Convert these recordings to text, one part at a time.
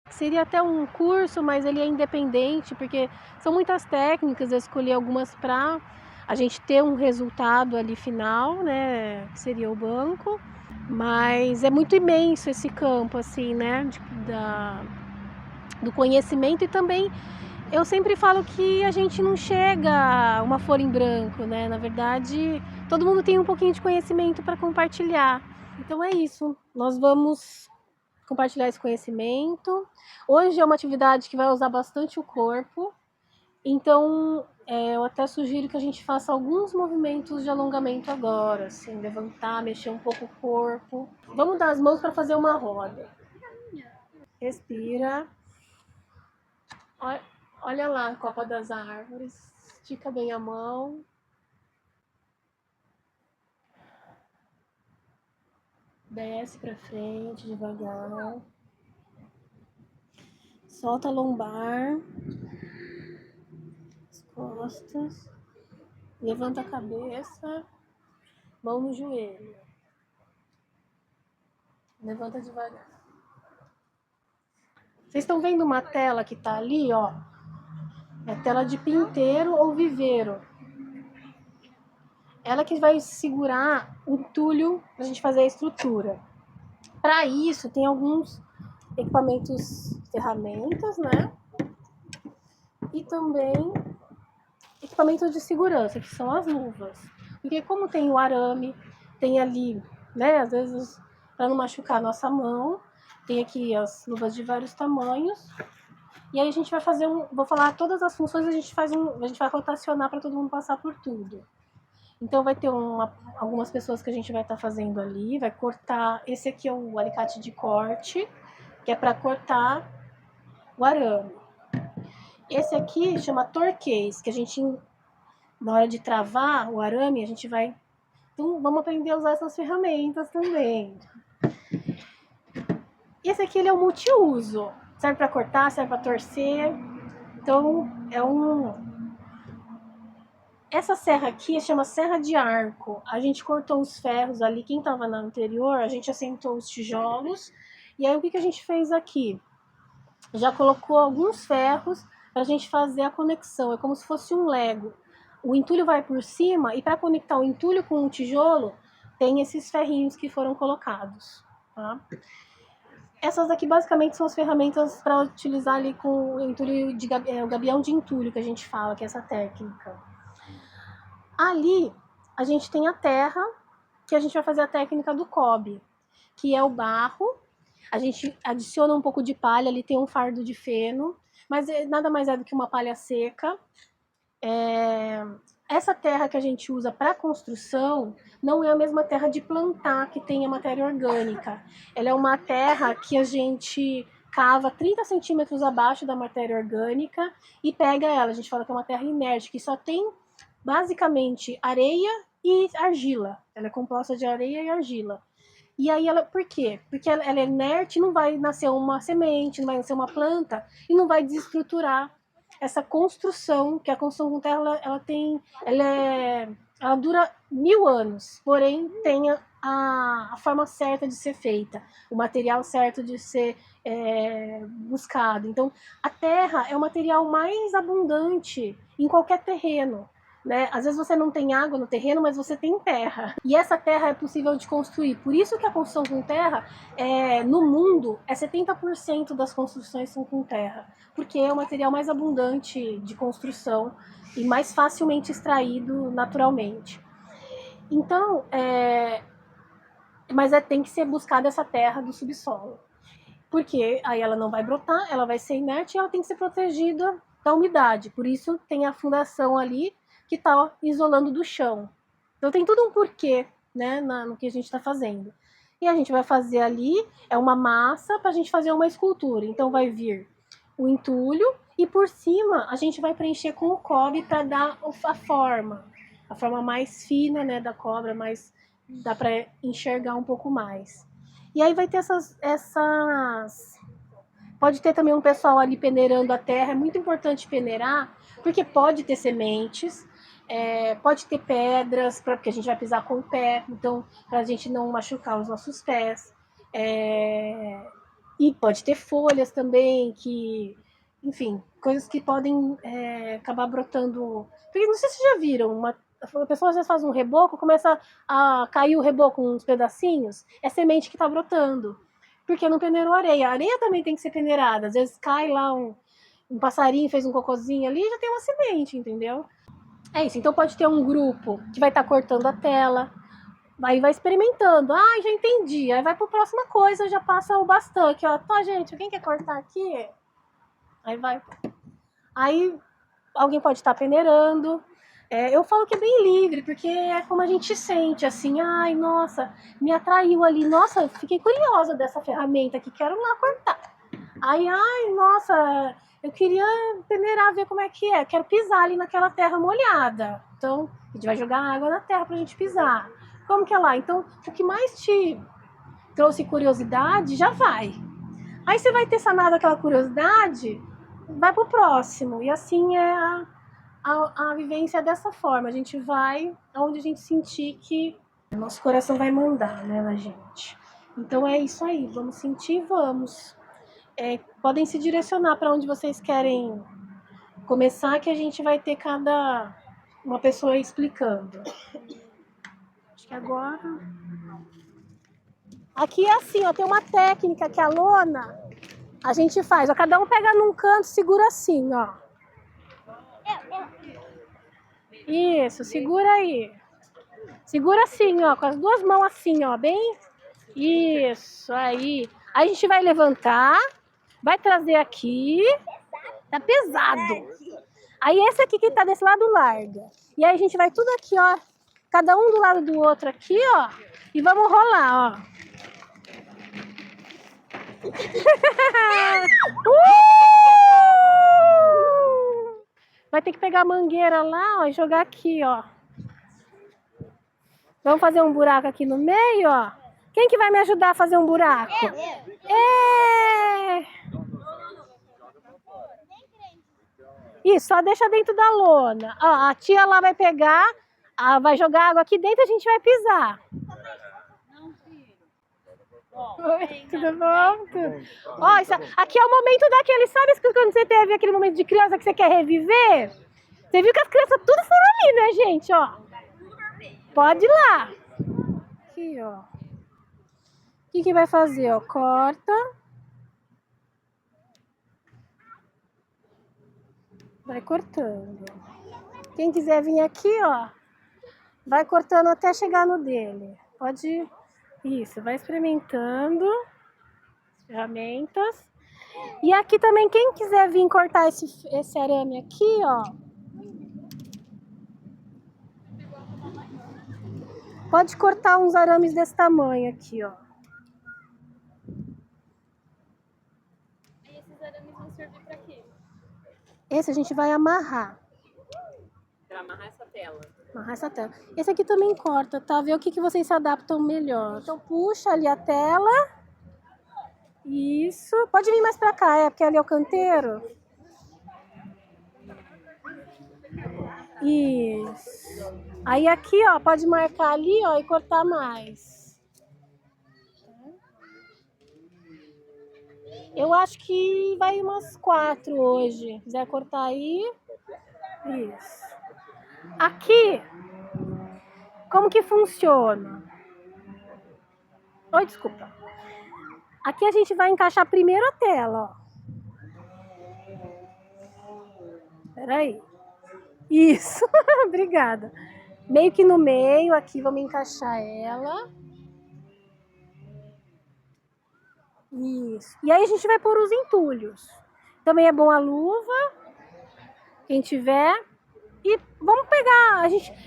Seria até um curso, mas ele é independente, porque são muitas técnicas, eu escolhi algumas para a gente ter um resultado ali final, né, que seria o banco, mas é muito imenso esse campo, assim, né, do conhecimento e também eu sempre falo que a gente não chega a uma folha em branco, né, na verdade todo mundo tem um pouquinho de conhecimento para compartilhar. Então é isso, nós vamos compartilhar esse conhecimento. Hoje é uma atividade que vai usar bastante o corpo, então eu até sugiro que a gente faça alguns movimentos de alongamento agora, assim, levantar, mexer um pouco o corpo. Vamos dar as mãos para fazer uma roda. Respira. Olha lá a copa das árvores. Estica bem a mão. Desce para frente devagar. Solta a lombar. As costas. Levanta a cabeça. Mão no joelho. Levanta devagar. Vocês estão vendo uma tela que tá ali, ó? É tela de pinteiro ou viveiro. Ela que vai segurar o entulho pra gente fazer a estrutura. Para isso, tem alguns equipamentos, ferramentas, né? E também equipamentos de segurança, que são as luvas. Porque como tem o arame, tem ali, né, às vezes, para não machucar a nossa mão, tem aqui as luvas de vários tamanhos. E aí a gente vai fazer vou falar todas as funções, a gente vai rotacionar para todo mundo passar por tudo. Então vai ter algumas pessoas que a gente vai estar fazendo ali, vai cortar, esse aqui é o alicate de corte, que é para cortar o arame. Esse aqui chama torquês, que a gente, na hora de travar o arame, a gente vai... Então vamos aprender a usar essas ferramentas também. Esse aqui ele é um multiuso, serve para cortar, serve para torcer. Então essa serra aqui chama serra de arco. A gente cortou os ferros ali, quem estava na anterior, a gente assentou os tijolos. E aí o que a gente fez aqui? Já colocou alguns ferros para a gente fazer a conexão, é como se fosse um lego. O entulho vai por cima e para conectar o entulho com o tijolo, tem esses ferrinhos que foram colocados. Tá? Essas aqui basicamente são as ferramentas para utilizar ali com o entulho o gabião de entulho que a gente fala, que é essa técnica. Ali a gente tem a terra, que a gente vai fazer a técnica do cobre, que é o barro. A gente adiciona um pouco de palha, ali tem um fardo de feno, mas nada mais é do que uma palha seca. Essa terra que a gente usa para construção não é a mesma terra de plantar que tem a matéria orgânica. Ela é uma terra que a gente cava 30 centímetros abaixo da matéria orgânica e pega ela. A gente fala que é uma terra inerte, que só tem basicamente areia e argila. Ela é composta de areia e argila. E aí ela, por quê? Porque ela é inerte, não vai nascer uma semente, não vai nascer uma planta e não vai desestruturar essa construção, que a construção com terra ela dura 1000 anos, porém tem a forma certa de ser feita, o material certo de ser buscado. Então, a terra é o material mais abundante em qualquer terreno. Né? Às vezes você não tem água no terreno, mas você tem terra. E essa terra é possível de construir. Por isso que a construção com terra, no mundo, 70% das construções são com terra. Porque é o material mais abundante de construção e mais facilmente extraído naturalmente. Então, mas tem que ser buscada essa terra do subsolo. Porque aí ela não vai brotar, ela vai ser inerte e ela tem que ser protegida da umidade. Por isso tem a fundação ali que está isolando do chão. Então tem tudo um porquê, né, no que a gente está fazendo. E a gente vai fazer ali, é uma massa para a gente fazer uma escultura. Então vai vir o entulho e por cima a gente vai preencher com o cobre para dar a forma mais fina, né, da cobra, mais dá para enxergar um pouco mais. E aí vai ter pode ter também um pessoal ali peneirando a terra, é muito importante peneirar, porque pode ter sementes, pode ter pedras, porque a gente vai pisar com o pé, então para a gente não machucar os nossos pés. E pode ter folhas também, que, enfim, coisas que podem acabar brotando. Porque não sei se vocês já viram, a pessoa às vezes faz um reboco, começa a cair o reboco uns pedacinhos, é semente que está brotando. Porque não peneirou areia. A areia também tem que ser peneirada. Às vezes cai lá um passarinho, fez um cocôzinho ali, já tem uma semente, entendeu? É isso. Então pode ter um grupo que vai estar cortando a tela, aí vai experimentando. Ah, já entendi. Aí vai para a próxima coisa, já passa o bastão aqui, ó. Tá, gente, alguém quer cortar aqui? Aí vai. Aí alguém pode estar peneirando. Eu falo que é bem livre, porque é como a gente sente, assim, ai, nossa, me atraiu ali, nossa, fiquei curiosa dessa ferramenta aqui, quero lá cortar. Aí, ai, nossa, eu queria peneirar, ver como é que é, quero pisar ali naquela terra molhada. Então, a gente vai jogar água na terra pra gente pisar. Como que é lá? Então, o que mais te trouxe curiosidade, já vai. Aí você vai ter sanado aquela curiosidade, vai pro próximo. E assim é a vivência dessa forma. A gente vai aonde a gente sentir que nosso coração vai mandar, né, na gente. Então é isso aí, vamos sentir, vamos. Podem se direcionar para onde vocês querem começar, que a gente vai ter cada uma pessoa explicando. Acho que agora... Aqui é assim, ó, tem uma técnica que a lona a gente faz, ó, cada um pega num canto, segura assim, ó. Isso, segura aí. Segura assim, ó, com as duas mãos assim, ó, bem... Isso, aí. Aí a gente vai levantar, vai trazer aqui. Tá pesado. Aí esse aqui que tá desse lado larga. E aí a gente vai tudo aqui, ó. Cada um do lado do outro aqui, ó. E vamos rolar, ó. Vai ter que pegar a mangueira lá, ó, e jogar aqui, ó. Vamos fazer um buraco aqui no meio, ó. Quem que vai me ajudar a fazer um buraco? Isso, só deixa dentro da lona. Ó, a tia lá vai pegar, vai jogar água aqui dentro e a gente vai pisar. Oi, tudo bom? Ó, isso aqui é o momento daquele, sabe quando você teve aquele momento de criança que você quer reviver? Você viu que as crianças tudo foram ali, né, gente, ó? Pode ir lá. Aqui, ó. O que vai fazer, ó? Corta. Vai cortando. Quem quiser vir aqui, ó, vai cortando até chegar no dele. Pode ir. Isso, vai experimentando as ferramentas. E aqui também, quem quiser vir cortar esse arame aqui, ó, pode cortar uns arames desse tamanho aqui, ó. E esses arames vão servir pra quê? Esse a gente vai amarrar. Pra amarrar essa tela. Amarrar essa tela. Esse aqui também corta, tá? Ver o que vocês se adaptam melhor. Então puxa ali a tela. Isso. Pode vir mais pra cá, porque ali é o canteiro. Isso. Aí aqui, ó, pode marcar ali, ó, e cortar mais. Eu acho que vai umas 4 hoje. Se quiser cortar aí. Isso. Aqui, como que funciona? Oi, desculpa. Aqui a gente vai encaixar primeiro a tela, ó. Peraí. Isso, obrigada. Meio que no meio, aqui vamos encaixar ela. Isso. E aí a gente vai pôr os entulhos. Também é bom a luva, quem tiver. E vamos pegar,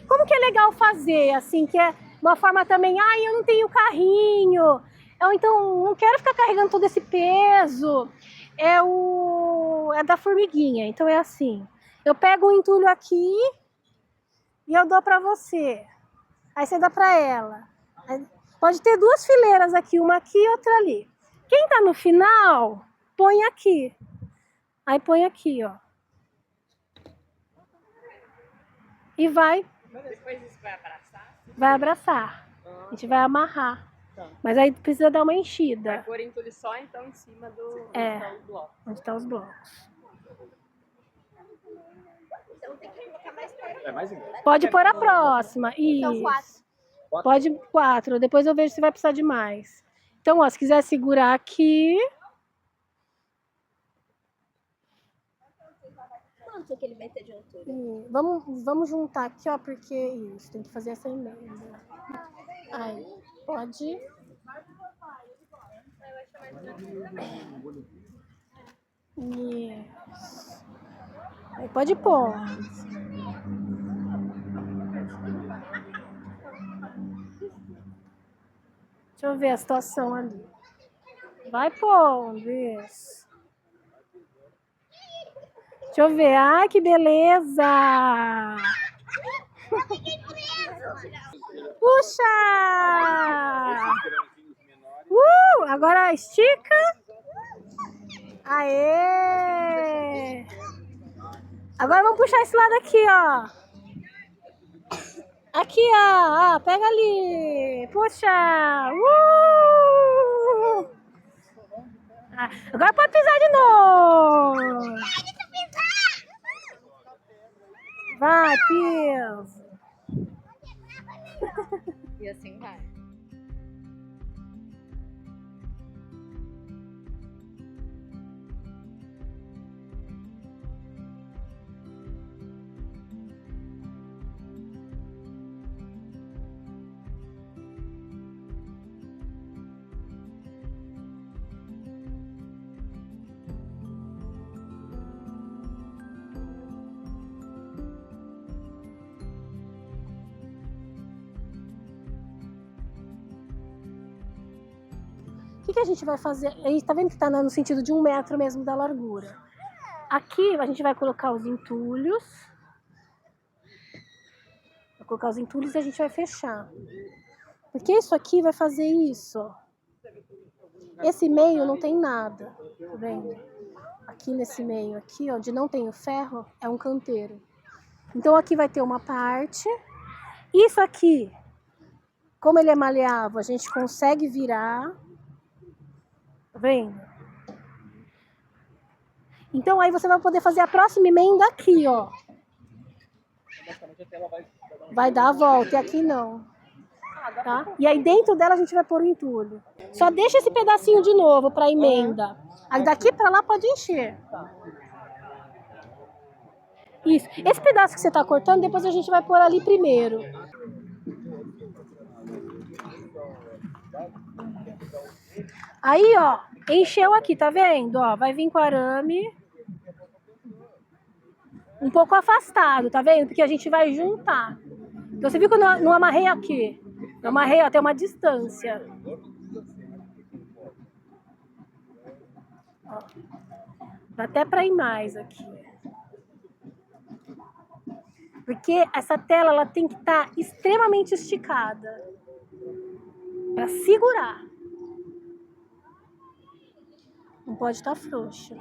como que é legal fazer, assim, que é uma forma também, eu não tenho carrinho, ou então não quero ficar carregando todo esse peso. É da formiguinha, então é assim. Eu pego o entulho aqui e eu dou pra você. Aí você dá pra ela. Pode ter 2 fileiras aqui, uma aqui e outra ali. Quem tá no final, põe aqui. Aí põe aqui, ó. E vai. Depois isso vai abraçar? Vai abraçar. A gente vai amarrar. Mas aí precisa dar uma enchida. Vai pôr entulho só então em cima do bloco. Onde estão os blocos. Então tem que colocar mais perto. É mais embaixo. Pode pôr a próxima. Então, Isso. 4. Pode 4. Depois eu vejo se vai precisar de mais. Então, ó, se quiser segurar aqui. Quanto que ele vai ter de altura? Vamos juntar aqui, ó, porque isso, tem que fazer essa emenda. Aí, pode. Isso. Aí pode pôr. Deixa eu ver a situação ali. Vai pondo, isso. Deixa eu ver. Ai, que beleza! Puxa! Agora estica. Aê! Agora vamos puxar esse lado aqui, ó. Aqui, ó. Pega ali. Puxa! Agora pode pisar de novo. Vai, pisa. E assim vai. O que a gente vai fazer? Aí, tá vendo que tá no sentido de 1 metro mesmo da largura. Aqui a gente vai colocar os entulhos. Vai colocar os entulhos e a gente vai fechar. Porque isso aqui vai fazer isso, ó. Esse meio não tem nada, tá vendo? Aqui nesse meio aqui, onde não tem o ferro, é um canteiro. Então aqui vai ter uma parte. Isso aqui, como ele é maleável, a gente consegue virar. Tá vendo? Então aí você vai poder fazer a próxima emenda aqui, ó. Vai dar a volta, e aqui não. Tá? E aí dentro dela a gente vai pôr o entulho. Só deixa esse pedacinho de novo para emenda. Aí daqui para lá pode encher. Isso. Esse pedaço que você tá cortando, depois a gente vai pôr ali primeiro. Aí, ó, encheu aqui, tá vendo? Ó, vai vir com arame. Um pouco afastado, tá vendo? Porque a gente vai juntar. Então você viu que eu não amarrei aqui? Eu amarrei até uma distância. Ó, dá até pra ir mais aqui. Porque essa tela ela tem que estar extremamente esticada. Pra segurar. Não pode estar frouxa.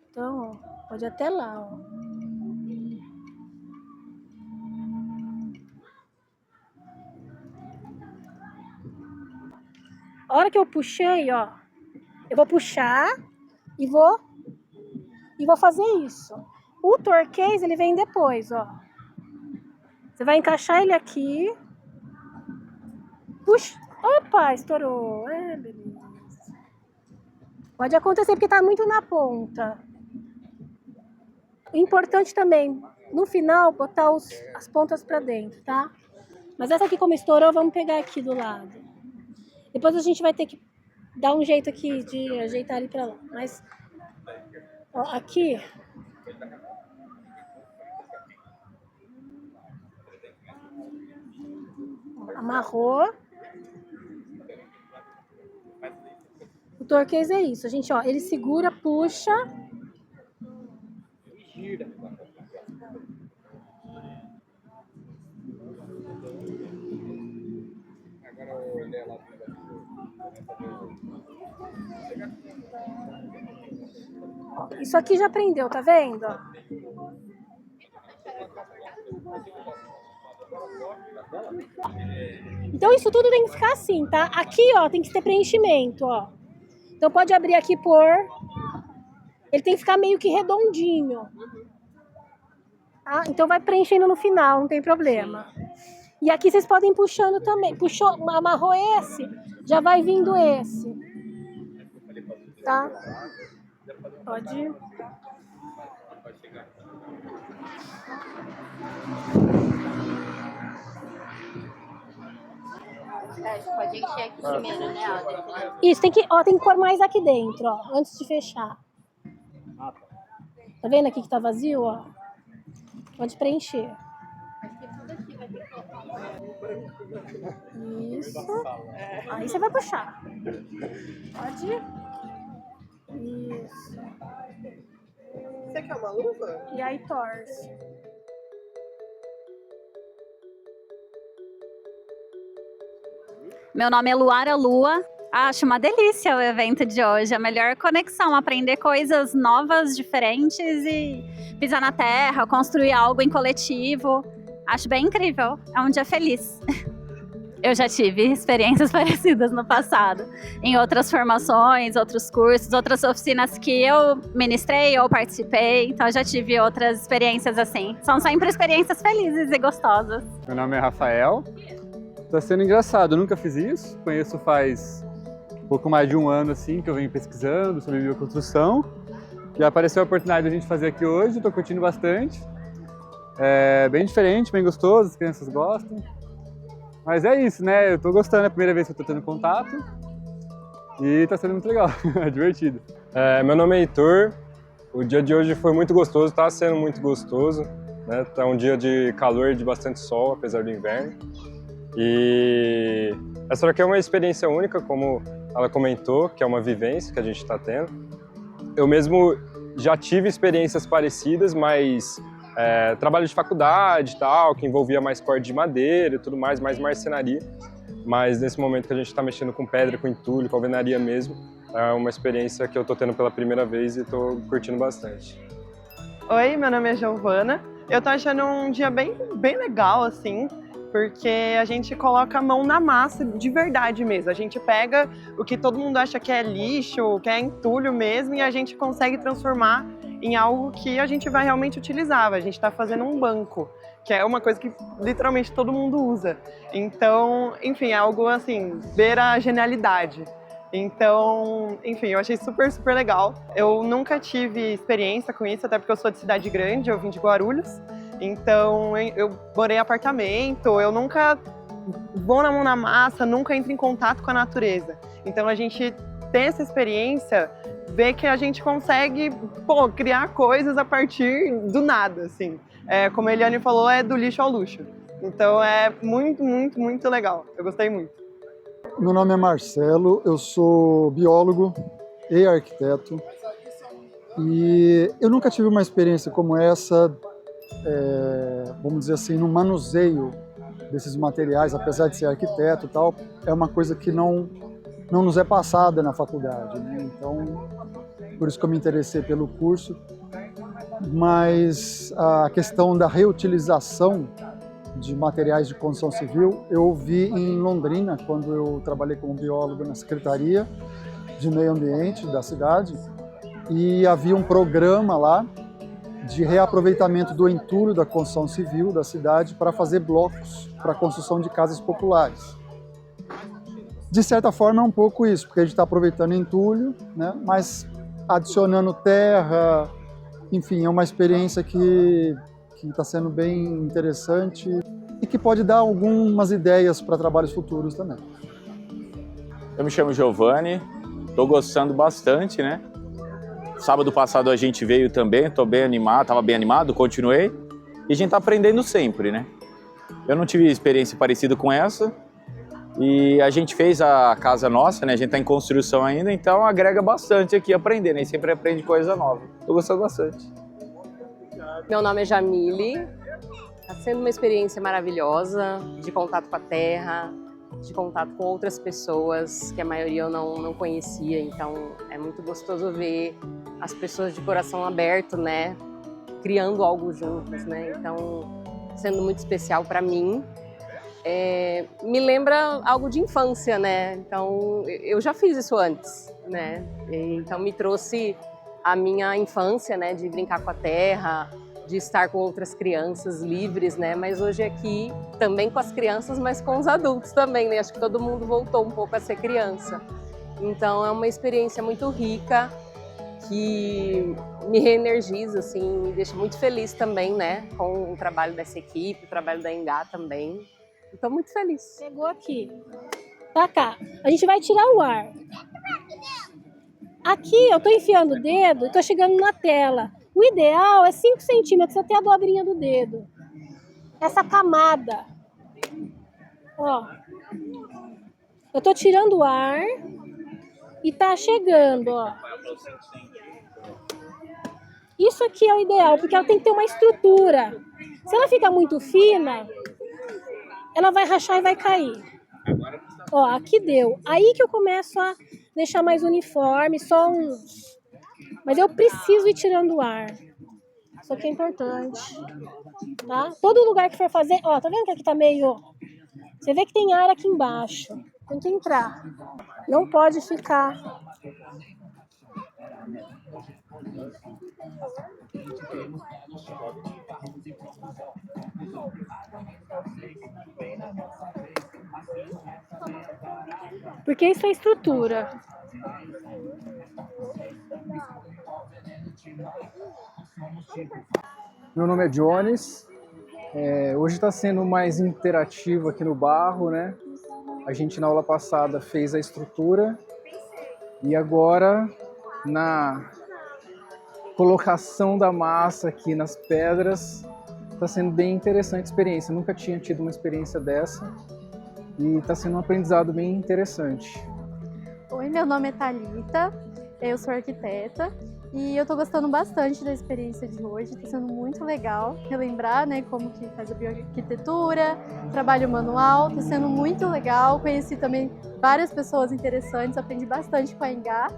Então, ó, pode ir até lá, ó. A hora que eu puxei, ó, eu vou puxar e vou fazer isso. O turquês, ele vem depois, ó. Você vai encaixar ele aqui. Puxa. Opa, estourou. É, beleza. Pode acontecer porque tá muito na ponta. Importante também, no final, botar as pontas pra dentro, tá? Mas essa aqui, como estourou, vamos pegar aqui do lado. Depois a gente vai ter que dar um jeito aqui de ajeitar ali pra lá. Mas, ó, aqui... Amarrou. O turquês é isso, a gente, ó, ele segura, puxa. Gira. Agora eu olhei lá. Isso aqui já prendeu, tá vendo? Então isso tudo tem que ficar assim, tá? Aqui, ó, tem que ter preenchimento, ó. Então pode abrir aqui e pôr. Ele tem que ficar meio que redondinho. Tá? Então vai preenchendo no final, não tem problema. E aqui vocês podem ir puxando também. Puxou, amarrou esse, já vai vindo esse. Tá? Pode ir. Pode encher aqui primeiro, né? Isso, tem que pôr mais aqui dentro, ó, antes de fechar. Tá vendo aqui que tá vazio, ó? Pode preencher. Isso. Aí você vai puxar. Pode ir. Isso. Você quer uma luva? E aí torce. Meu nome é Luara Lua. Acho uma delícia o evento de hoje. A melhor conexão, aprender coisas novas, diferentes e pisar na terra, construir algo em coletivo. Acho bem incrível. É um dia feliz. Eu já tive experiências parecidas no passado, em outras formações, outros cursos, outras oficinas que eu ministrei ou participei. Então eu já tive outras experiências assim. São sempre experiências felizes e gostosas. Meu nome é Rafael. Tá sendo engraçado, eu nunca fiz isso. Conheço faz um pouco mais de um ano assim que eu venho pesquisando sobre bioconstrução. E apareceu a oportunidade de a gente fazer aqui hoje, estou curtindo bastante. É bem diferente, bem gostoso, as crianças gostam. Mas é isso, né? Eu tô gostando, é a primeira vez que eu tô tendo contato. E tá sendo muito legal, é divertido. Meu nome é Heitor. O dia de hoje foi muito gostoso, tá sendo muito gostoso, né? Tá um dia de calor e de bastante sol, apesar do inverno. E essa daqui é uma experiência única, como ela comentou, que é uma vivência que a gente está tendo. Eu mesmo já tive experiências parecidas, mas trabalho de faculdade e tal, que envolvia mais corte de madeira e tudo mais marcenaria. Mas nesse momento que a gente está mexendo com pedra, com entulho, com alvenaria mesmo, é uma experiência que eu estou tendo pela primeira vez e estou curtindo bastante. Oi, meu nome é Giovana. Eu tô achando um dia bem legal, assim, porque a gente coloca a mão na massa de verdade mesmo. A gente pega o que todo mundo acha que é lixo, que é entulho mesmo, e a gente consegue transformar em algo que a gente vai realmente utilizar. A gente está fazendo um banco, que é uma coisa que literalmente todo mundo usa. Então, enfim, é algo assim, beira a genialidade. Então, enfim, eu achei super legal. Eu nunca tive experiência com isso, até porque eu sou de cidade grande, eu vim de Guarulhos. Então, eu morei em apartamento, eu nunca vou na mão na massa, nunca entro em contato com a natureza. Então, a gente tem essa experiência, vê que a gente consegue, criar coisas a partir do nada, assim. Como a Eliane falou, é do lixo ao luxo. Então, é muito legal. Eu gostei muito. Meu nome é Marcelo, eu sou biólogo e arquiteto. E eu nunca tive uma experiência como essa, vamos dizer assim, no manuseio desses materiais, apesar de ser arquiteto e tal, é uma coisa que não nos é passada na faculdade, né? Então, por isso que eu me interessei pelo curso. Mas a questão da reutilização de materiais de construção civil, eu vi em Londrina, quando eu trabalhei como biólogo na Secretaria de Meio Ambiente da cidade, e havia um programa lá de reaproveitamento do entulho da construção civil da cidade para fazer blocos para a construção de casas populares. De certa forma é um pouco isso, porque a gente está aproveitando entulho, né, mas adicionando terra, enfim, é uma experiência que está sendo bem interessante e que pode dar algumas ideias para trabalhos futuros também. Eu me chamo Giovanni, estou gostando bastante, né? Sábado passado a gente veio também, estou bem animado, estava bem animado, continuei. E a gente está aprendendo sempre, né? Eu não tive experiência parecida com essa e a gente fez a casa nossa, né? A gente está em construção ainda, então agrega bastante aqui aprender, né? E sempre aprende coisa nova. Estou gostando bastante. Meu nome é Jamile, está sendo uma experiência maravilhosa, de contato com a terra, de contato com outras pessoas, que a maioria eu não conhecia, então é muito gostoso ver as pessoas de coração aberto, né, criando algo juntos, né, então sendo muito especial para mim. me lembra algo de infância, né? Então, eu já fiz isso antes, né? Então, me trouxe a minha infância, né? De brincar com a terra, de estar com outras crianças livres, né? Mas hoje aqui, também com as crianças, mas com os adultos também, né? Acho que todo mundo voltou um pouco a ser criança. Então, é uma experiência muito rica, que me reenergiza, assim, me deixa muito feliz também, né? Com o trabalho dessa equipe, o trabalho da Engá também. Estou muito feliz. Pegou aqui. Pra cá. A gente vai tirar o ar. Aqui eu tô enfiando o dedo e tô chegando na tela. O ideal é 5 centímetros até a dobrinha do dedo. Essa camada. Ó. Eu tô tirando o ar e tá chegando, ó. Isso aqui é o ideal, porque ela tem que ter uma estrutura. Se ela ficar muito fina, ela vai rachar e vai cair. Ó, aqui deu. Aí que eu começo a deixar mais uniforme, só uns. Mas eu preciso ir tirando o ar. Isso aqui é importante. Tá? Todo lugar que for fazer... Ó, tá vendo que aqui tá meio... Você vê que tem ar aqui embaixo. Tem que entrar. Não pode ficar... Porque isso é estrutura. Meu nome é Jones. Hoje está sendo mais interativo aqui no barro, né? A gente na aula passada fez a estrutura e agora na colocação da massa aqui nas pedras está sendo bem interessante a experiência. Eu nunca tinha tido uma experiência dessa. E está sendo um aprendizado bem interessante. Oi, meu nome é Thalita, eu sou arquiteta e eu estou gostando bastante da experiência de hoje. Está sendo muito legal relembrar, né, como que faz a bioarquitetura, trabalho manual, está sendo muito legal. Conheci também várias pessoas interessantes, aprendi bastante com a Engá.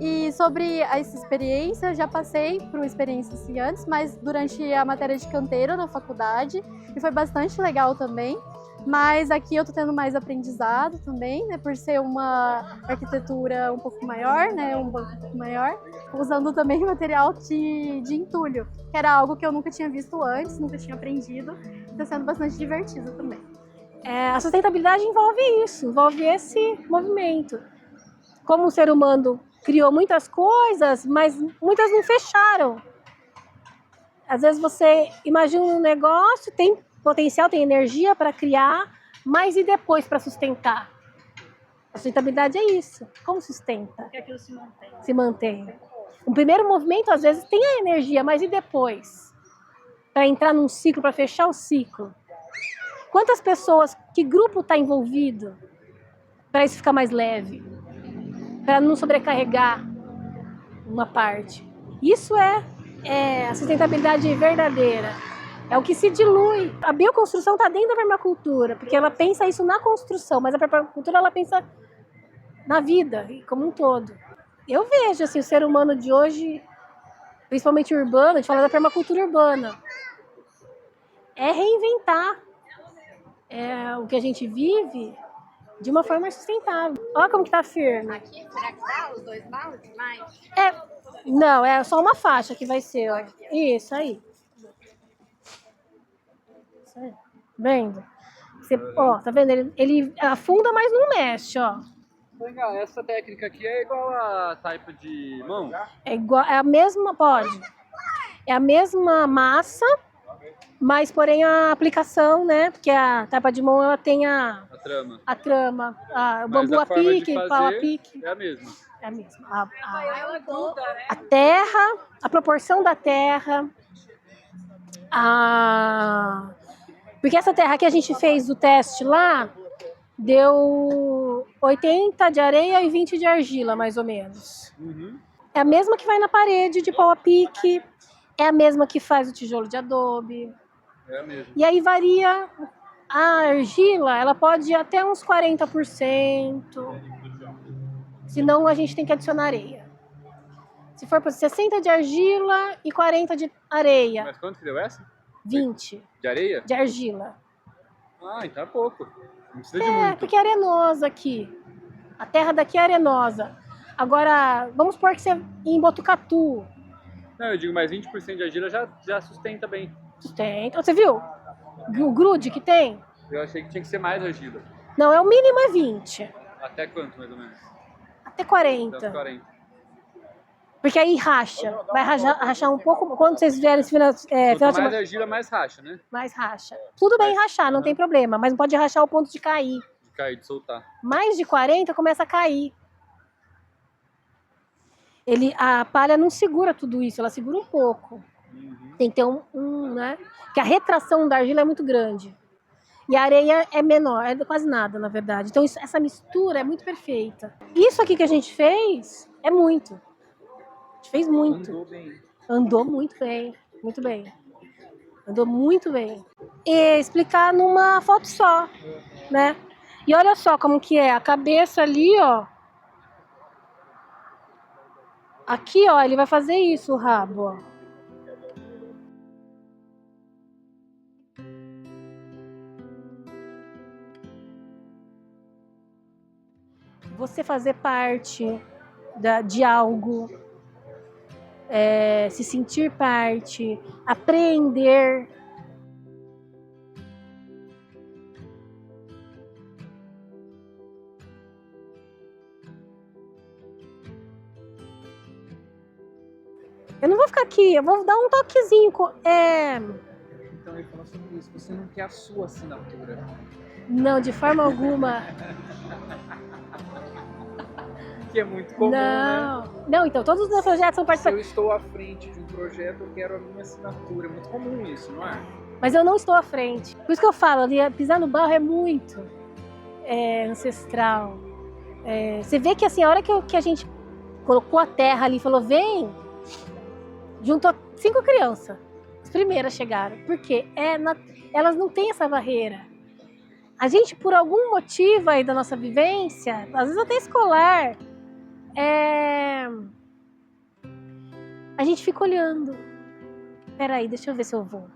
E sobre essa experiência, eu já passei por uma experiência assim antes, mas durante a matéria de canteiro na faculdade, e foi bastante legal também. Mas aqui eu tô tendo mais aprendizado também, né, por ser uma arquitetura um pouco maior, né, um banco um pouco maior, usando também material de entulho, que era algo que eu nunca tinha visto antes, nunca tinha aprendido, está sendo bastante divertido também. A sustentabilidade envolve isso, envolve esse movimento. Como o ser humano criou muitas coisas, mas muitas não fecharam. Às vezes você imagina um negócio, tem potencial, tem energia para criar, mas e depois para sustentar? A sustentabilidade é isso. Como sustenta? Que aquilo se mantém. Se mantém. O primeiro movimento, às vezes, tem a energia, mas e depois? Para entrar num ciclo, para fechar o ciclo. Quantas pessoas, que grupo está envolvido para isso ficar mais leve? Para não sobrecarregar uma parte. Isso é a sustentabilidade verdadeira. É o que se dilui. A bioconstrução está dentro da permacultura, porque ela pensa isso na construção, mas a permacultura ela pensa na vida como um todo. Eu vejo assim, o ser humano de hoje, principalmente urbano, a gente fala da permacultura urbana, é reinventar o que a gente vive de uma forma sustentável. Olha como que tá firme. Aqui, será que dá os 2 baldes mais? Não, é só uma faixa que vai ser, ó. Isso aí. Vendo? Você, ó, tá vendo? Ele afunda, mas não mexe, ó. Legal, essa técnica aqui é igual a taipa de mão? É igual, é a mesma, pode. É a mesma massa, mas porém a aplicação, né? Porque a taipa de mão ela tem a trama, o bambu a pique, o pau a pique. É a mesma. É a mesma. A terra, a proporção da terra, porque essa terra que a gente fez o teste lá, deu 80 de areia e 20 de argila, mais ou menos. Uhum. É a mesma que vai na parede de pau a pique, é a mesma que faz o tijolo de adobe. É a mesma. E aí varia, a argila, ela pode ir até uns 40%, senão a gente tem que adicionar areia. Se for para 60 de argila e 40 de areia. Mas quanto que deu essa? 20. De areia? De argila. Ah, então é pouco. Não precisa de muito. Porque é arenosa aqui. A terra daqui é arenosa. Agora, vamos supor que você em Botucatu. Não, eu digo, mais 20% de argila já sustenta bem. Sustenta. Você viu? O grude que tem? Eu achei que tinha que ser mais argila. Não, é o mínimo é 20. Até quanto, mais ou menos? Até 40. Até os 40. Porque aí racha. Vai rachar um pouco. Quando vocês vierem esse final Quanto mais argila, mais racha, né? mais racha. Tudo bem rachar, não tem problema. Mas não pode rachar ao ponto de cair. De cair, de soltar. Mais de 40 começa a cair. A palha não segura tudo isso, ela segura um pouco. Tem que ter né? Porque a retração da argila é muito grande. E a areia é menor, é quase nada, na verdade. Então essa mistura é muito perfeita. Isso aqui que a gente fez é muito. A gente fez muito. Andou bem. Andou muito bem, muito bem. Andou muito bem. E explicar numa foto só, né? E olha só como que é, a cabeça ali, ó. Aqui, ó, ele vai fazer isso, o rabo, ó. Você fazer parte de algo, se sentir parte, aprender. Eu não vou ficar aqui, eu vou dar um toquezinho. Então ele falou sobre isso, você não quer a sua assinatura. Não, de forma alguma. Que é muito comum, né? Não, então todos os meus projetos são Se eu participativos. estou à frente de um projeto, eu quero a minha assinatura. É muito comum isso, não é? Mas eu não estou à frente. Por isso que eu falo, ali, pisar no barro é muito ancestral. Você vê que assim, a hora que a gente colocou a terra ali e falou, vem, juntou 5 crianças. As primeiras chegaram. Porque elas não têm essa barreira. A gente, por algum motivo aí da nossa vivência, às vezes até escolar, a gente fica olhando. Peraí, deixa eu ver se eu vou.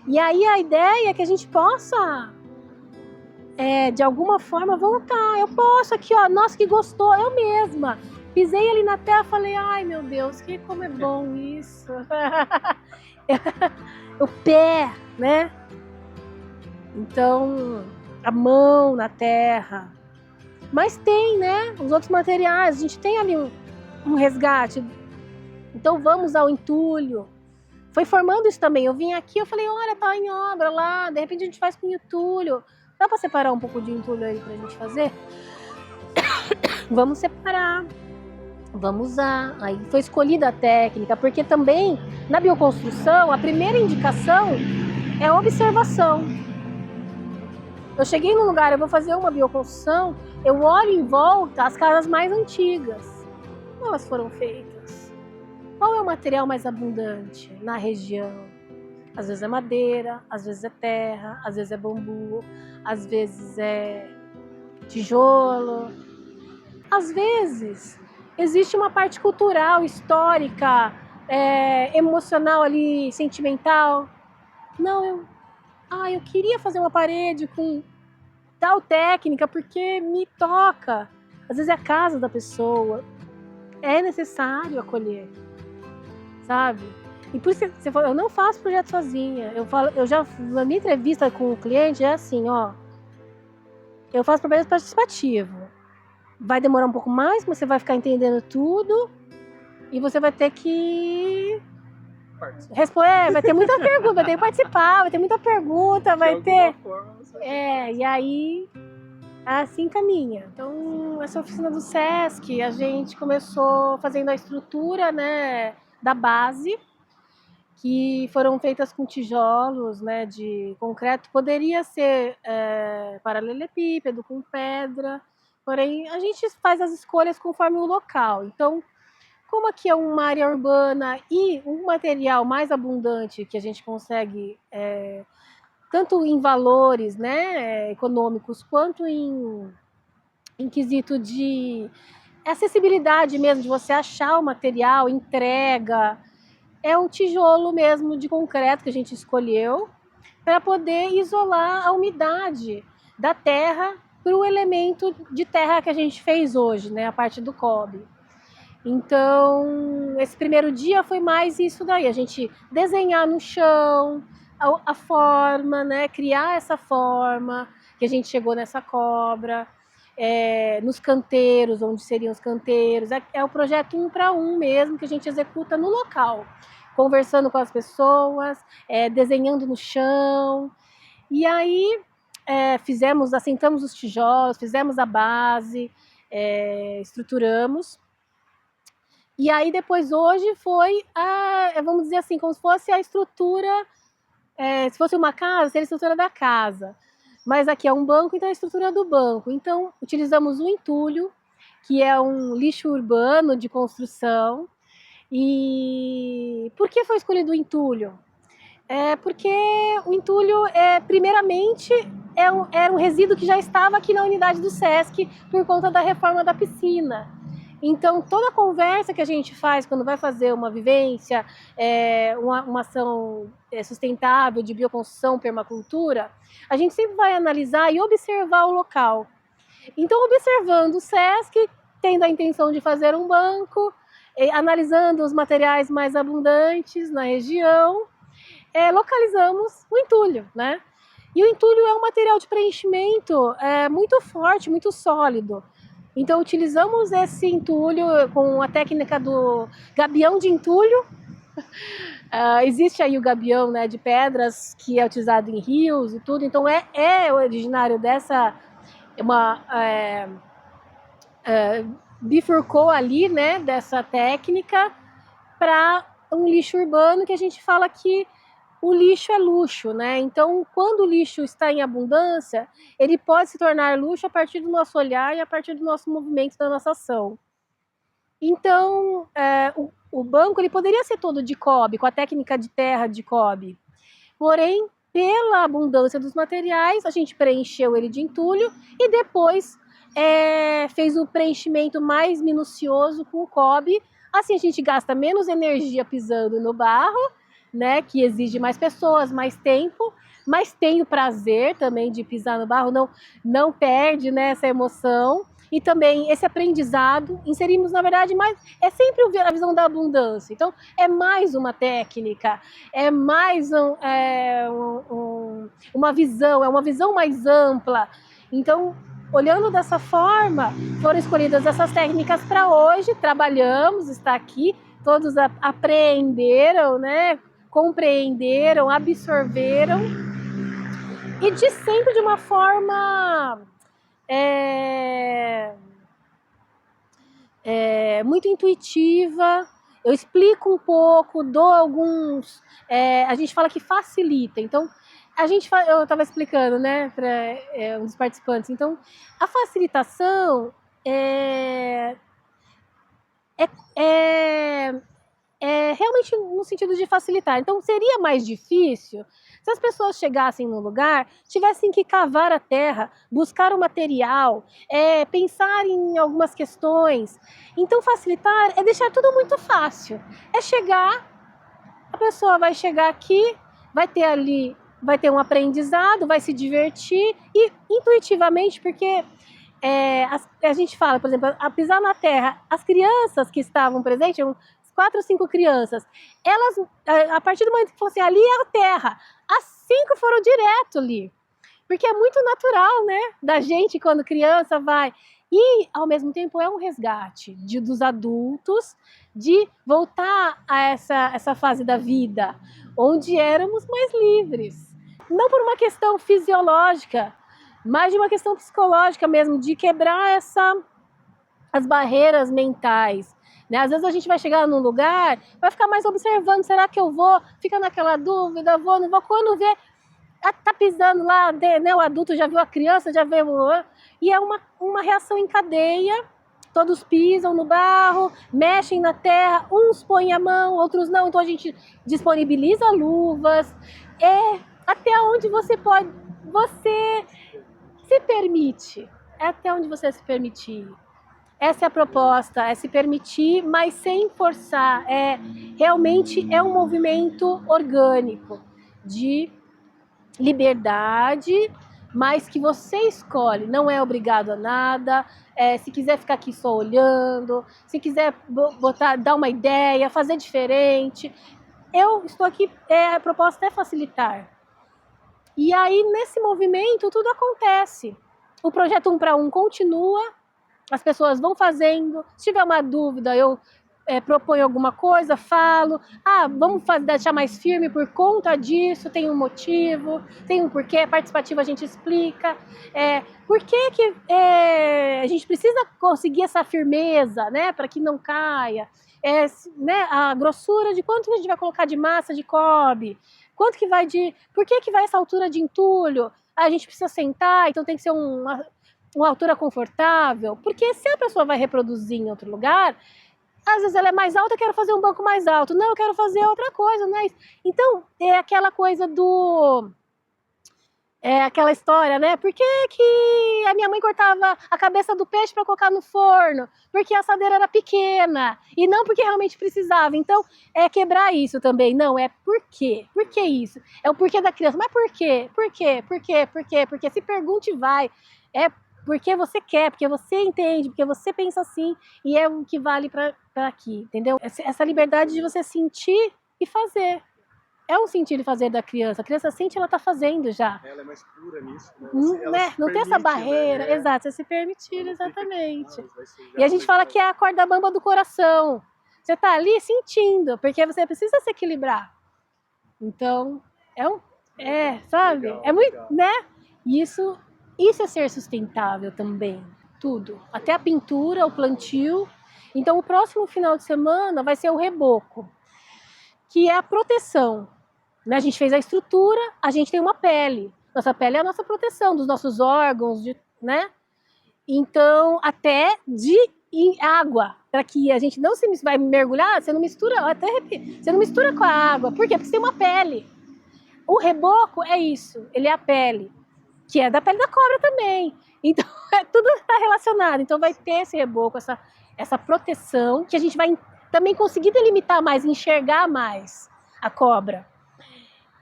E aí a ideia é que a gente possa, de alguma forma, voltar. Eu posso aqui, ó, nossa, que gostou, eu mesma. Pisei ali na terra e falei, ai meu Deus, como é bom isso. O pé, né? Então, a mão na terra. Mas tem, né? Os outros materiais, a gente tem ali um resgate. Então vamos ao entulho. Foi formando isso também. Eu vim aqui, eu falei, olha, tá em obra lá, de repente a gente faz com entulho. Dá pra separar um pouco de entulho aí pra gente fazer? Vamos separar. Vamos usar. Aí foi escolhida a técnica, porque também na bioconstrução a primeira indicação é observação. Eu cheguei num lugar, eu vou fazer uma bioconstrução, eu olho em volta as casas mais antigas. Como elas foram feitas? Qual é o material mais abundante na região? Às vezes é madeira, às vezes é terra, às vezes é bambu, às vezes é tijolo. Às vezes existe uma parte cultural, histórica, emocional ali, sentimental. Não, eu queria fazer uma parede com tal técnica porque me toca. Às vezes é a casa da pessoa. É necessário acolher, sabe? E por isso que você falou, eu não faço projeto sozinha. Eu já, na minha entrevista com o cliente, é assim, ó. Eu faço projeto participativo. Vai demorar um pouco mais, mas você vai ficar entendendo tudo. E você vai ter que responder, vai ter muita pergunta, vai ter que participar, vai ter muita pergunta, vai ter. E aí assim caminha. Então, essa oficina do SESC, a gente começou fazendo a estrutura, né, da base, que foram feitas com tijolos, né, de concreto. Poderia ser paralelepípedo, com pedra, porém a gente faz as escolhas conforme o local. Então, como aqui é uma área urbana e um material mais abundante que a gente consegue, tanto em valores, né, econômicos, quanto em quesito de acessibilidade mesmo, de você achar o material, entrega, é um tijolo mesmo de concreto que a gente escolheu para poder isolar a umidade da terra para o elemento de terra que a gente fez hoje, né, a parte do cobre. Então, esse primeiro dia foi mais isso daí, a gente desenhar no chão a forma, né, criar essa forma que a gente chegou nessa cobra, nos canteiros, onde seriam os canteiros. É o projeto 1 para 1 mesmo, que a gente executa no local, conversando com as pessoas, desenhando no chão. E aí assentamos os tijolos, fizemos a base, estruturamos. E aí depois hoje foi, vamos dizer assim, como se fosse a estrutura, se fosse uma casa, seria a estrutura da casa. Mas aqui é um banco, então é a estrutura do banco. Então utilizamos o entulho, que é um lixo urbano de construção. E por que foi escolhido o entulho? Porque o entulho, primeiramente, era um resíduo que já estava aqui na unidade do SESC por conta da reforma da piscina. Então, toda conversa que a gente faz quando vai fazer uma vivência, uma ação sustentável de bioconstrução, permacultura, a gente sempre vai analisar e observar o local. Então, observando o SESC, tendo a intenção de fazer um banco, analisando os materiais mais abundantes na região, localizamos o entulho, né? E o entulho é um material de preenchimento muito forte, muito sólido. Então, utilizamos esse entulho com a técnica do gabião de entulho. Existe aí o gabião, né, de pedras que é utilizado em rios e tudo. Então, é originário dessa... bifurcou ali, né, dessa técnica para um lixo urbano, que a gente fala que o lixo é luxo, né? Então, quando o lixo está em abundância, ele pode se tornar luxo a partir do nosso olhar e a partir do nosso movimento, da nossa ação. Então, o banco ele poderia ser todo de cobre, com a técnica de terra de cobre. Porém, pela abundância dos materiais, a gente preencheu ele de entulho e depois fez o preenchimento mais minucioso com o cobre. Assim, a gente gasta menos energia pisando no barro, né, que exige mais pessoas, mais tempo, mas tem o prazer também de pisar no barro, não perde, né, essa emoção. E também esse aprendizado, inserimos, na verdade, é sempre a visão da abundância. Então, é mais uma técnica, é mais uma visão, é uma visão mais ampla. Então, olhando dessa forma, foram escolhidas essas técnicas para hoje, trabalhamos, está aqui, todos apreenderam, né, compreenderam, absorveram, e sempre de uma forma muito intuitiva. Eu explico um pouco, dou alguns... a gente fala que facilita. Então, eu estava explicando, né, para um dos participantes. Então, a facilitação realmente no sentido de facilitar. Então, seria mais difícil se as pessoas chegassem no lugar, tivessem que cavar a terra, buscar o material, pensar em algumas questões. Então, facilitar é deixar tudo muito fácil. É chegar, a pessoa vai chegar aqui, vai ter um aprendizado, vai se divertir e intuitivamente, porque a gente fala, por exemplo, a pisar na terra, as crianças que estavam presentes, 4 ou 5 crianças, elas, a partir do momento que falaram assim, ali é a terra, as 5 foram direto ali, porque é muito natural, né, da gente quando criança vai, e ao mesmo tempo é um resgate dos adultos, de voltar a essa fase da vida, onde éramos mais livres, não por uma questão fisiológica, mas de uma questão psicológica mesmo, de quebrar as barreiras mentais. Né? Às vezes a gente vai chegar num lugar, vai ficar mais observando, será que eu vou? Fica naquela dúvida, vou, não vou. Quando vê, tá pisando lá, né? O adulto já viu a criança, já viu... E é uma reação em cadeia, todos pisam no barro, mexem na terra, uns põem a mão, outros não, então a gente disponibiliza luvas, até onde você se permite, até onde você se permitir. Essa é a proposta, é se permitir, mas sem forçar. Realmente é um movimento orgânico de liberdade, mas que você escolhe, não é obrigado a nada. Se quiser ficar aqui só olhando, se quiser dar uma ideia, fazer diferente, eu estou aqui, a proposta é facilitar. E aí, nesse movimento, tudo acontece. O projeto 1 para 1 continua, as pessoas vão fazendo. Se tiver uma dúvida, eu proponho alguma coisa, falo. Vamos deixar mais firme por conta disso, tem um motivo, tem um porquê, participativo a gente explica. Por que a gente precisa conseguir essa firmeza, né, para que não caia. Né, a grossura de quanto a gente vai colocar de massa de cobre, quanto que vai por que vai essa altura de entulho? A gente precisa sentar, então tem que ser uma altura confortável, porque se a pessoa vai reproduzir em outro lugar, às vezes ela é mais alta, eu quero fazer um banco mais alto, não, eu quero fazer outra coisa, né? Então, é aquela coisa aquela história, né? Por que a minha mãe cortava a cabeça do peixe para colocar no forno? Porque a assadeira era pequena e não porque realmente precisava. Então, é quebrar isso também. Não, é por quê? Por que isso? É o porquê da criança. Mas por quê? Por quê? Por quê? Por quê? Porque se pergunte, vai. É porque você quer, porque você entende, porque você pensa assim e é o que vale para aqui, entendeu? Essa liberdade de você sentir e fazer. É um sentir e fazer da criança. A criança sente, ela está fazendo já. Ela é mais pura nisso, né? Não tem essa barreira. Né? Exato, você se permitir, exatamente. E a gente fala que é a corda bamba do coração. Você está ali sentindo, porque você precisa se equilibrar. Então, sabe? Legal, é muito, legal. Né? Isso é ser sustentável também. Tudo. Até a pintura, o plantio. Então, o próximo final de semana vai ser o reboco, que é a proteção. A gente fez a estrutura, a gente tem uma pele. Nossa pele é a nossa proteção dos nossos órgãos, né? Então, até de água, para que a gente não vai mergulhar, você não mistura, até repito, você não mistura com a água. Por quê? Porque você tem uma pele. O reboco é isso, ele é a pele, que é da pele da cobra também. Então, tudo está relacionado. Então, vai ter esse reboco, essa proteção, que a gente vai também conseguir delimitar mais, enxergar mais a cobra.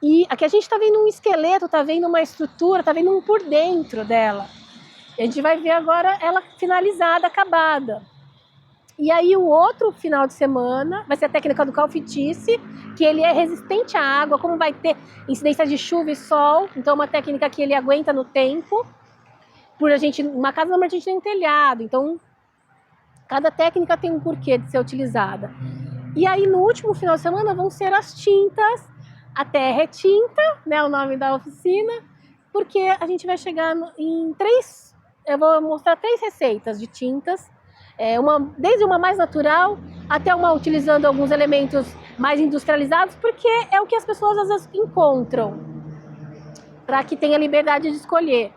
E aqui a gente está vendo um esqueleto, está vendo uma estrutura, está vendo um por dentro dela. E a gente vai ver agora ela finalizada, acabada. E aí o outro final de semana vai ser a técnica do calfitice, que ele é resistente à água, como vai ter incidência de chuva e sol. Então é uma técnica que ele aguenta no tempo. Uma casa normalmente a gente tem um telhado, então cada técnica tem um porquê de ser utilizada. E aí no último final de semana vão ser as tintas. A terra é tinta, né, o nome da oficina, porque a gente vai chegar em eu vou mostrar 3 receitas de tintas, desde uma mais natural até uma utilizando alguns elementos mais industrializados, porque é o que as pessoas às vezes encontram, para que tenha liberdade de escolher.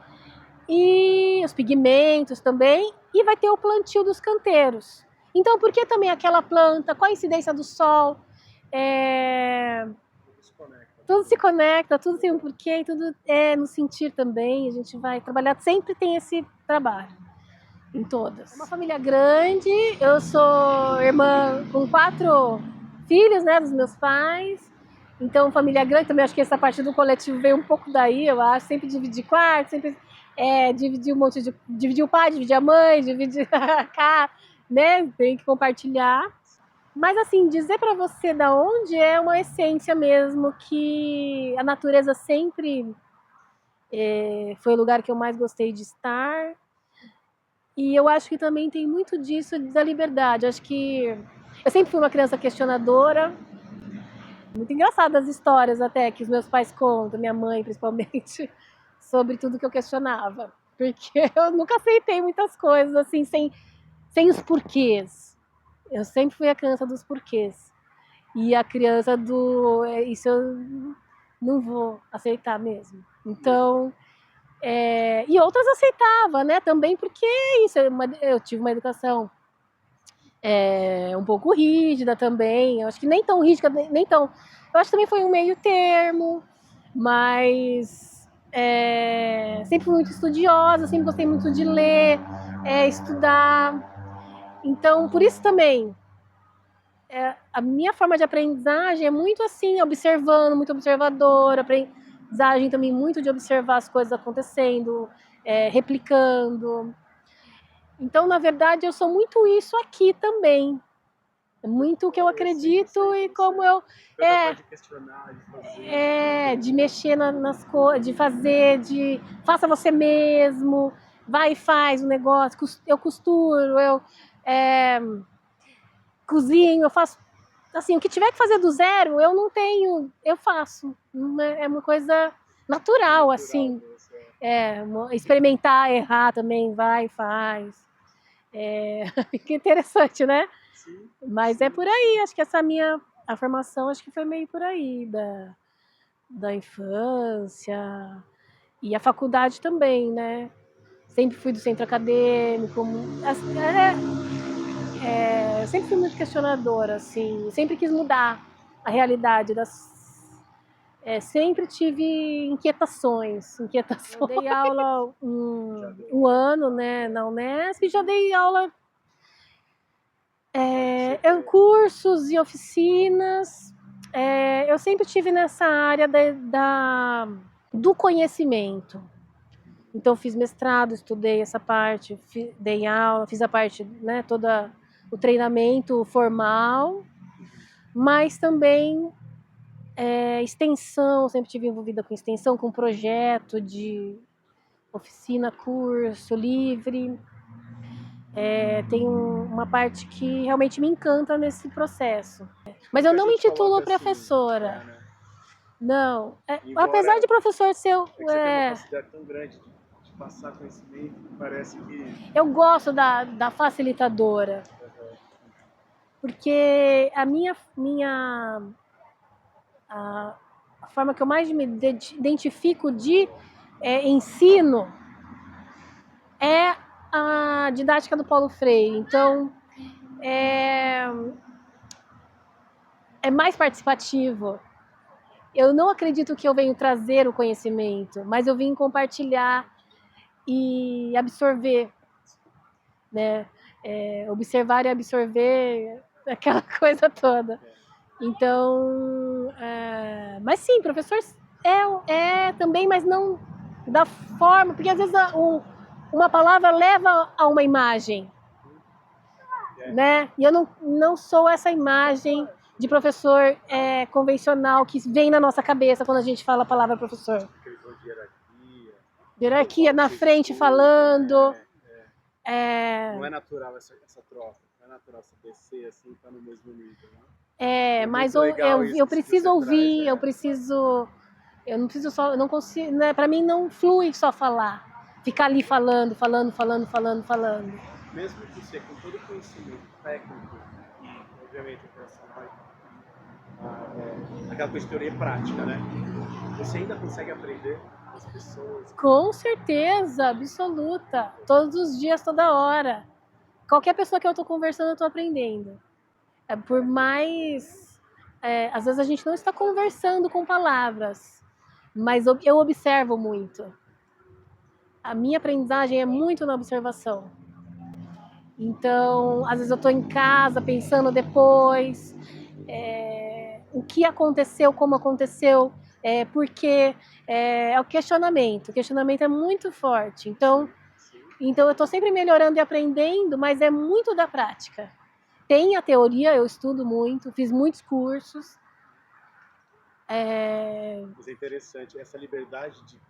E os pigmentos também, e vai ter o plantio dos canteiros. Então, por que também aquela planta? Qual a incidência do sol? Tudo se conecta, tudo tem um porquê, tudo é no sentir também. A gente vai trabalhar, sempre tem esse trabalho, em todas. É uma família grande, eu sou irmã com 4 filhos, né, dos meus pais. Então, família grande, também acho que essa parte do coletivo veio um pouco daí, eu acho. Sempre dividir quarto, sempre dividir o pai, dividir a mãe, dividir a casa, né, tem que compartilhar. Mas assim, dizer para você da onde é uma essência mesmo, que a natureza sempre foi o lugar que eu mais gostei de estar. E eu acho que também tem muito disso da liberdade. Acho que eu sempre fui uma criança questionadora. Muito engraçadas as histórias até que os meus pais contam, minha mãe principalmente, sobre tudo que eu questionava. Porque eu nunca aceitei muitas coisas assim, sem os porquês. Eu sempre fui a criança dos porquês. E a criança isso eu não vou aceitar mesmo. Então, e outras aceitava, né? Também porque isso, eu tive uma educação um pouco rígida também. Eu acho que nem tão rígida, nem tão... Eu acho que também foi um meio termo, mas sempre fui muito estudiosa, sempre gostei muito de ler, estudar. Então, por isso também, a minha forma de aprendizagem é muito assim, observando, muito observadora, aprendizagem também muito de observar as coisas acontecendo, replicando. Então, na verdade, eu sou muito isso aqui também. É muito o que eu acredito e como eu... de mexer nas coisas, de fazer, de faça você mesmo, vai e faz o negócio, eu costuro, eu cozinho, eu faço... Assim, o que tiver que fazer do zero, eu não tenho, eu faço. É uma coisa natural, assim. Experimentar, errar também, vai e faz. Que interessante, né? Sim. Mas é por aí, acho que a formação acho que foi meio por aí, da infância e a faculdade também, né? Sempre fui do centro acadêmico, sempre fui muito questionadora, assim, sempre quis mudar a realidade sempre tive inquietações. Eu dei aula um ano, né, na Unesp, e já dei aula em cursos e oficinas. Eu sempre tive nessa área do conhecimento. Então, fiz mestrado, estudei essa parte, dei aula, fiz a parte, né, toda o treinamento formal, mas também extensão, sempre estive envolvida com extensão, com projeto de oficina, curso livre. Tem uma parte que realmente me encanta nesse processo. Mas eu não me intitulo professora. Né? Não. Embora, apesar de professor ser... você tem uma capacidade tão grande de passar conhecimento, parece que... Eu gosto da facilitadora. Porque a forma que eu mais me identifico de ensino é a didática do Paulo Freire. Então, é mais participativo. Eu não acredito que eu venho trazer o conhecimento, mas eu vim compartilhar e absorver, né? Observar e absorver aquela coisa toda. Então, mas sim, professor também, mas não da forma, porque às vezes uma palavra leva a uma imagem, né? E eu não sou essa imagem de professor convencional que vem na nossa cabeça quando a gente fala a palavra professor. Hierarquia na frente falando. Não é natural essa troca, não é natural você descer assim, estar no mesmo nível, né? Mas eu preciso ouvir, eu não preciso só, eu não consigo, né? Para mim não flui só falar, ficar ali falando. Mesmo que você com todo o conhecimento técnico e obviamente operacional, aquela coisa de teoria prática, né? Você ainda consegue aprender com as pessoas? Com certeza, absoluta, todos os dias, toda hora. Qualquer pessoa que eu estou conversando, eu estou aprendendo. Por mais... às vezes a gente não está conversando com palavras, mas eu observo muito. A minha aprendizagem é muito na observação. Então, às vezes eu estou em casa pensando depois o que aconteceu, como aconteceu, porque é o questionamento. O questionamento é muito forte. Então eu estou sempre melhorando e aprendendo, mas é muito da prática. Tem a teoria, eu estudo muito, fiz muitos cursos. Mas é interessante, essa liberdade de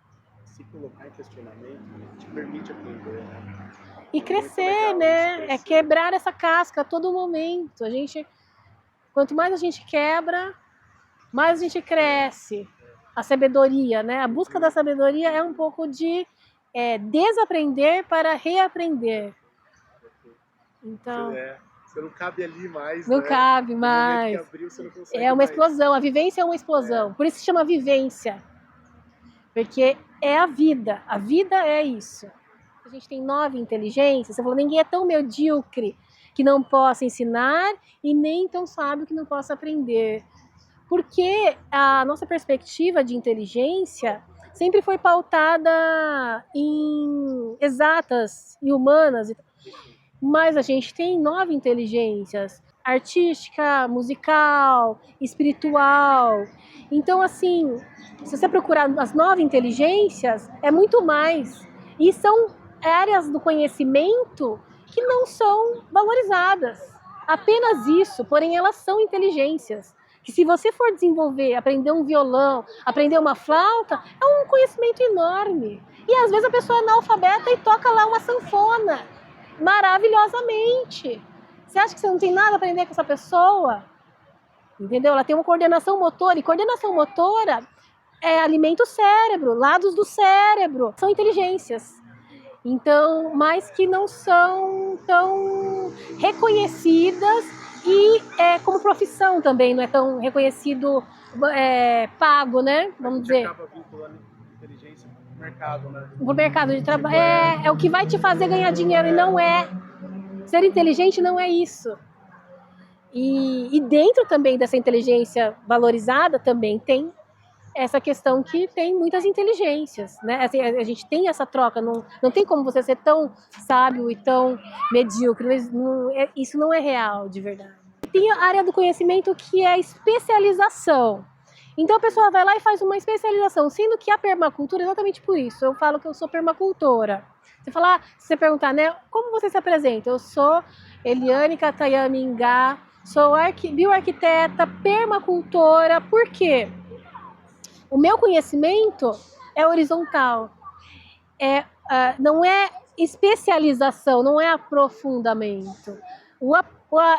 se colocar em questionamento te permite aprender, né? E crescer, né? Quebrar essa casca a todo momento. Quanto mais a gente quebra, mais a gente cresce. A sabedoria, né? A busca da sabedoria é um pouco de desaprender para reaprender. Então... Você não cabe ali mais, não, né? cabe mais. No momento que abriu, você não consegue uma mais. Explosão, a vivência é uma explosão. Por isso se chama vivência. Porque é a vida é isso. A gente tem 9 inteligências, você falou, ninguém é tão medíocre que não possa ensinar e nem tão sábio que não possa aprender. Porque a nossa perspectiva de inteligência sempre foi pautada em exatas e humanas, mas a gente tem 9 inteligências, artística, musical, espiritual. Então, assim, Se você procurar as 9 inteligências, é muito mais. E são áreas do conhecimento que não são valorizadas. Apenas isso, porém elas são inteligências. Que se você for desenvolver, aprender um violão, aprender uma flauta, é um conhecimento enorme. E às vezes a pessoa é analfabeta e toca lá uma sanfona, maravilhosamente. Você acha que você não tem nada a aprender com essa pessoa? Entendeu? Ela tem uma coordenação motora, e coordenação motora alimenta o cérebro, lados do cérebro, são inteligências. Então, mas que não são tão reconhecidas e como profissão também, não é tão reconhecido, pago, né? Vamos dizer. Acaba vinculando inteligência pro mercado, né? Pro mercado de trabalho. É o que vai te fazer ganhar dinheiro e não é. Ser inteligente não é isso. E dentro também dessa inteligência valorizada também tem essa questão que tem muitas inteligências, né? Assim, a gente tem essa troca, não tem como você ser tão sábio e tão medíocre, isso não é real de verdade. Tem a área do conhecimento que é a especialização. Então a pessoa vai lá e faz uma especialização, sendo que a permacultura é exatamente por isso. Eu falo que eu sou permacultora. Você falar, se você perguntar, né, como você se apresenta? Eu sou Eliane Katayama Ingá, sou bioarquiteta, permacultora. Por quê? O meu conhecimento é horizontal, não é especialização, não é aprofundamento.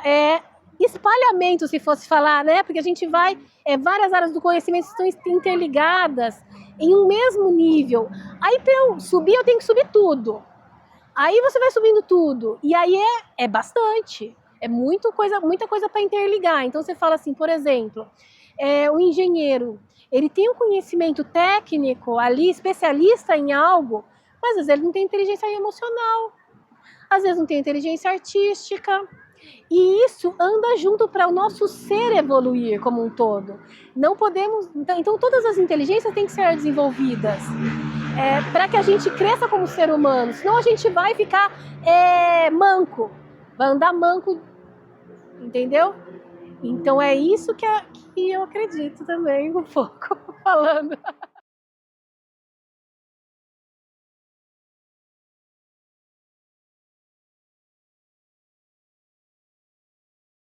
É espalhamento, se fosse falar, né? Porque a gente vai, várias áreas do conhecimento estão interligadas em um mesmo nível. Aí para eu subir, eu tenho que subir tudo. Aí você vai subindo tudo, e aí é bastante, muita coisa para interligar. Então você fala assim, por exemplo, o engenheiro, ele tem um conhecimento técnico ali, especialista em algo, mas às vezes ele não tem inteligência emocional, às vezes não tem inteligência artística, e isso anda junto para o nosso ser evoluir como um todo. Não podemos, então todas as inteligências têm que ser desenvolvidas para que a gente cresça como ser humano, senão a gente vai ficar manco, vai andar manco, entendeu? Então é isso que eu acredito também um pouco falando.